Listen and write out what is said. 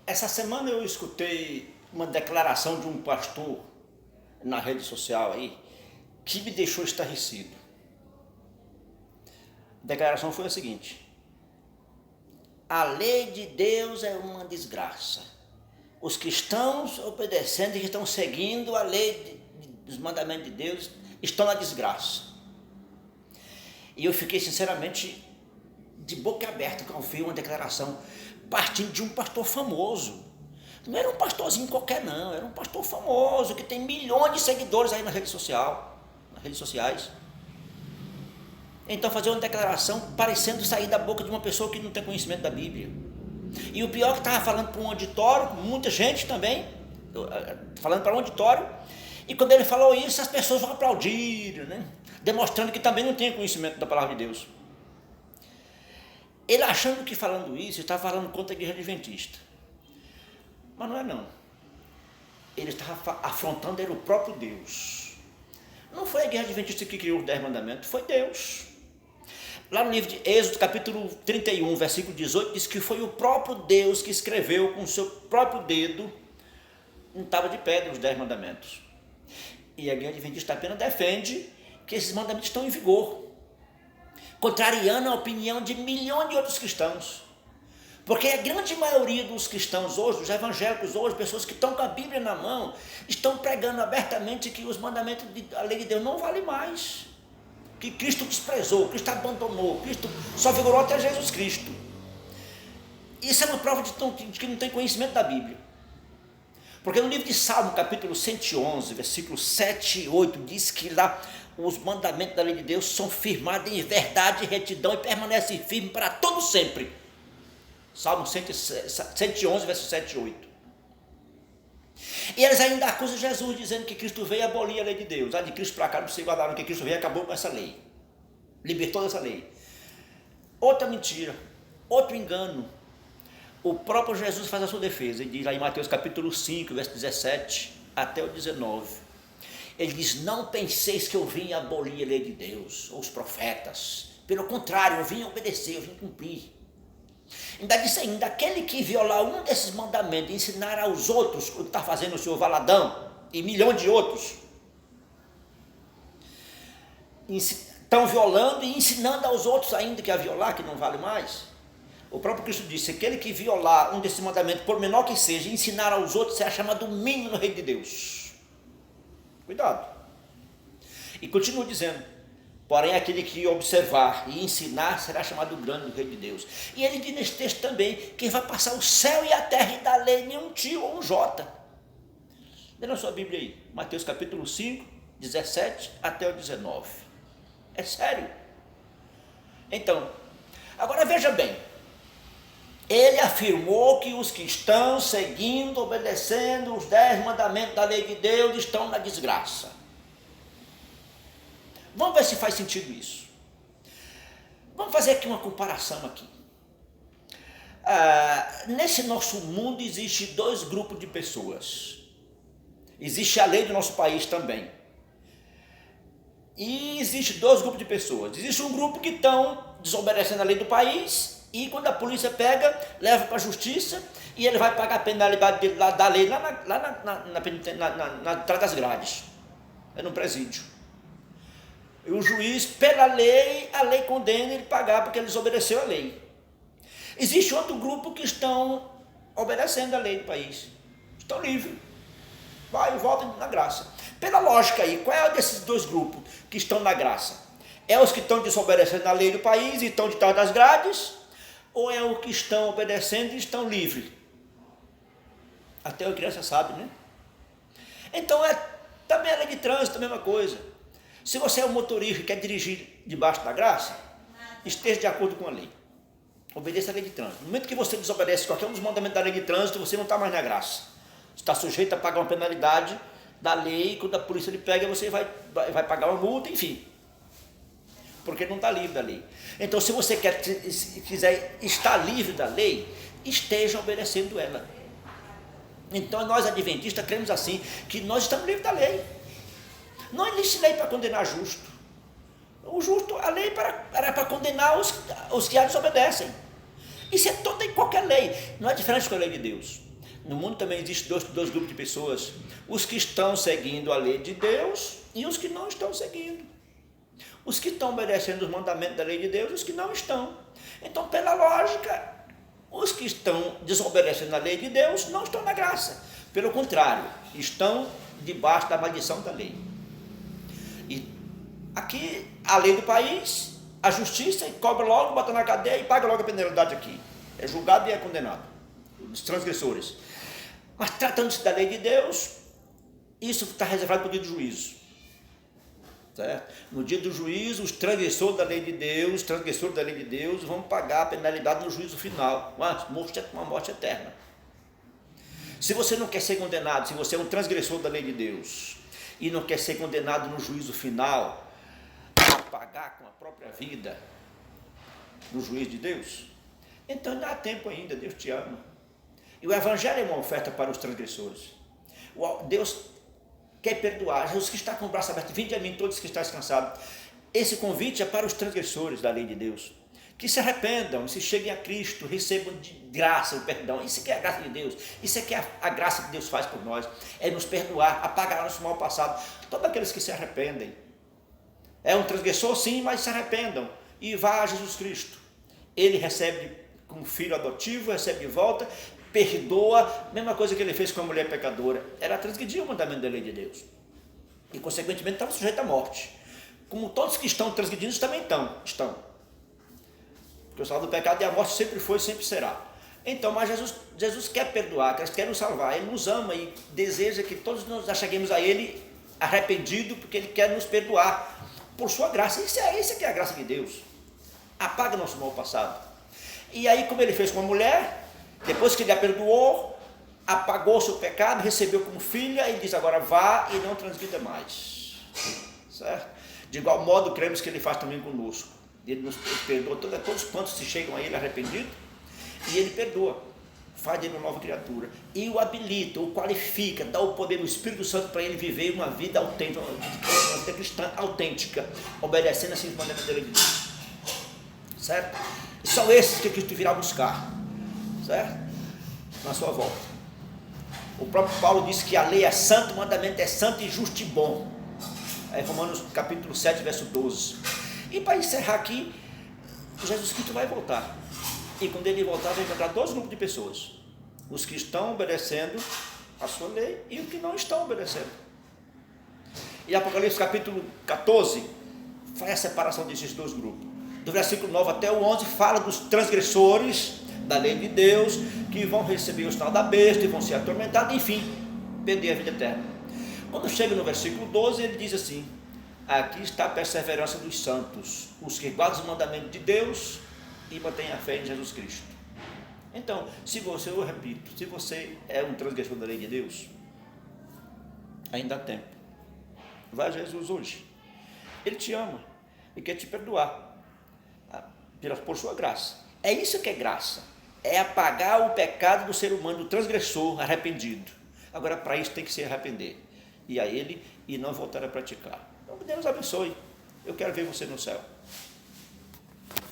Essa semana eu escutei uma declaração de um pastor na rede social aí que me deixou estarrecido. A declaração foi a seguinte: a lei de Deus é uma desgraça. Os que estão obedecendo e que estão seguindo a lei dos mandamentos de Deus estão na desgraça. E eu fiquei sinceramente de boca aberta quando vi uma declaração partindo de um pastor famoso. Não era um pastorzinho qualquer não, era um pastor famoso que tem milhões de seguidores aí nas redes sociais. Então fazer uma declaração parecendo sair da boca de uma pessoa que não tem conhecimento da Bíblia. E o pior é que estava falando para um auditório, muita gente também, falando para um auditório, e quando ele falou isso, as pessoas vão aplaudir, né? Demonstrando que também não tem conhecimento da palavra de Deus. Ele achando que falando isso, estava falando contra a igreja adventista. Mas não é não. Ele estava afrontando o próprio Deus. Não foi a igreja adventista que criou os 10 mandamentos, foi Deus. Lá no livro de Êxodo, capítulo 31, versículo 18, diz que foi o próprio Deus que escreveu com o seu próprio dedo em tábua de pedra os 10 mandamentos. E a igreja adventista apenas defende que esses mandamentos estão em vigor, contrariando a opinião de milhões de outros cristãos. Porque a grande maioria dos cristãos hoje, dos evangélicos hoje, pessoas que estão com a Bíblia na mão, estão pregando abertamente que os mandamentos da lei de Deus não valem mais. Que Cristo desprezou, Cristo abandonou, Cristo só vigorou até Jesus Cristo. Isso é uma prova de que não tem conhecimento da Bíblia. Porque no livro de Salmo, capítulo 111, versículos 7 e 8, diz que lá os mandamentos da lei de Deus são firmados em verdade e retidão e permanecem firmes para todo sempre. Salmo 111, versos 7 e 8. E eles ainda acusam Jesus, dizendo que Cristo veio abolir a lei de Deus. De Cristo para cá não se igualaram, que Cristo veio e acabou com essa lei. Libertou dessa lei. Outra mentira, outro engano. O próprio Jesus faz a sua defesa. Ele diz lá em Mateus capítulo 5, verso 17 até o 19. Ele diz: não penseis que eu vim abolir a lei de Deus, ou os profetas. Pelo contrário, eu vim obedecer, eu vim cumprir. Ainda disse ainda, aquele que violar um desses mandamentos e ensinar aos outros o que está fazendo o senhor Valadão e milhões de outros, estão violando e ensinando aos outros ainda que a violar, que não vale mais. O próprio Cristo disse: aquele que violar um desses mandamentos, por menor que seja, e ensinar aos outros, será chamado mínimo no reino de Deus. Cuidado. E continua dizendo: porém aquele que observar e ensinar será chamado grande no reino de Deus. E ele diz nesse texto também que vai passar o céu e a terra e da lei nem um tio ou um jota. Lê na sua Bíblia aí, Mateus capítulo 5, 17 até o 19. É sério. Então, agora veja bem. Ele afirmou que os que estão seguindo, obedecendo os 10 mandamentos da lei de Deus estão na desgraça. Vamos ver se faz sentido isso. Vamos fazer aqui uma comparação aqui. Nesse nosso mundo existe 2 grupos de pessoas. Existe a lei do nosso país também. E existe 2 grupos de pessoas. Existe um grupo que estão desobedecendo a lei do país e quando a polícia pega, leva para a justiça e ele vai pagar a penalidade dele, da lei lá atrás das grades. É no presídio. E o juiz, pela lei, a lei condena ele pagar porque ele desobedeceu a lei. Existe outro grupo que estão obedecendo a lei do país. Estão livres. Vai e volta na graça. Pela lógica aí, qual é desses 2 grupos que estão na graça? É os que estão desobedecendo a lei do país e estão de trás das grades? Ou é os que estão obedecendo e estão livres? Até a criança sabe, né? Então também a lei de trânsito, a mesma coisa. Se você é um motorista e quer dirigir debaixo da graça, esteja de acordo com a lei. Obedeça a lei de trânsito. No momento que você desobedece qualquer um dos mandamentos da lei de trânsito, você não está mais na graça. Você está sujeito a pagar uma penalidade da lei, quando a polícia lhe pega, você vai pagar uma multa, enfim. Porque não está livre da lei. Então, se você quiser estar livre da lei, esteja obedecendo ela. Então, nós adventistas cremos assim, que nós estamos livres da lei. Não existe lei para condenar justo. O justo, a lei era para condenar os que a desobedecem. Isso é toda e qualquer lei. Não é diferente com a lei de Deus. No mundo também existem dois grupos de pessoas, os que estão seguindo a lei de Deus e os que não estão seguindo. Os que estão obedecendo os mandamentos da lei de Deus e os que não estão. Então, pela lógica, os que estão desobedecendo a lei de Deus não estão na graça. Pelo contrário, estão debaixo da maldição da lei. E aqui, a lei do país, a justiça, e cobra logo, bota na cadeia e paga logo a penalidade aqui. É julgado e é condenado. Os transgressores. Mas tratando-se da lei de Deus, isso está reservado para o dia do juízo. Certo? No dia do juízo, os transgressores da lei de Deus, vão pagar a penalidade no juízo final, uma morte eterna. Se você não quer ser condenado, se você é um transgressor da lei de Deus e não quer ser condenado no juízo final, a pagar com a própria vida no juízo de Deus, então ainda há tempo ainda, Deus te ama. E o Evangelho é uma oferta para os transgressores. Deus quer perdoar. Jesus que está com o braço aberto, vinde a mim todos que estão descansados. Esse convite é para os transgressores da lei de Deus, que se arrependam, se cheguem a Cristo, recebam de graça o perdão. Isso que é a graça de Deus, isso é que é a graça que Deus faz por nós, é nos perdoar, apagar nosso mal passado. Todos aqueles que se arrependem, é um transgressor sim, mas se arrependam e vá a Jesus Cristo. Ele recebe como filho adotivo, recebe de volta, perdoa, mesma coisa que ele fez com a mulher pecadora, ela transgredia o mandamento da lei de Deus e consequentemente estava sujeita à morte, como todos que estão transgredindo também estão, porque o salário do pecado e a morte sempre foi e sempre será. Então, mas Jesus quer perdoar, quer nos salvar, Ele nos ama e deseja que todos nós cheguemos a Ele arrependido, porque Ele quer nos perdoar por sua graça. Isso aqui é a graça de Deus, apaga nosso mal passado. E aí, como Ele fez com a mulher, depois que Ele a perdoou, apagou o seu pecado, recebeu como filha, e diz agora vá e não transgrida mais, certo? De igual modo cremos que Ele faz também conosco. Ele nos perdoa todos quantos se chegam a Ele arrependidos, e Ele perdoa, faz dele uma nova criatura, e o habilita, o qualifica, dá o poder do Espírito Santo para ele viver uma vida autêntica, uma vida cristã autêntica, obedecendo assim os mandamentos da lei de Deus, certo? E são esses que Cristo virá buscar, certo? Na sua volta. O próprio Paulo disse que a lei é santa, o mandamento é santo e justo e bom. É Romanos capítulo 7, verso 12. E para encerrar aqui, Jesus Cristo vai voltar. E quando Ele voltar, vai encontrar dois grupos de pessoas. Os que estão obedecendo a sua lei e os que não estão obedecendo. E Apocalipse capítulo 14 faz a separação desses dois grupos. Do versículo 9 até o 11 fala dos transgressores da lei de Deus, que vão receber o sinal da besta e vão ser atormentados, enfim, perder a vida eterna. Quando chega no versículo 12, ele diz assim: aqui está a perseverança dos santos, os que guardam os mandamentos de Deus e mantêm a fé em Jesus Cristo. Então, eu repito, se você é um transgressor da lei de Deus, ainda há tempo. Vai a Jesus hoje. Ele te ama e quer te perdoar por sua graça. É isso que é graça. É apagar o pecado do ser humano, do transgressor arrependido. Agora, para isso tem que se arrepender e a Ele e não voltar a praticar. Então, Deus abençoe. Eu quero ver você no céu.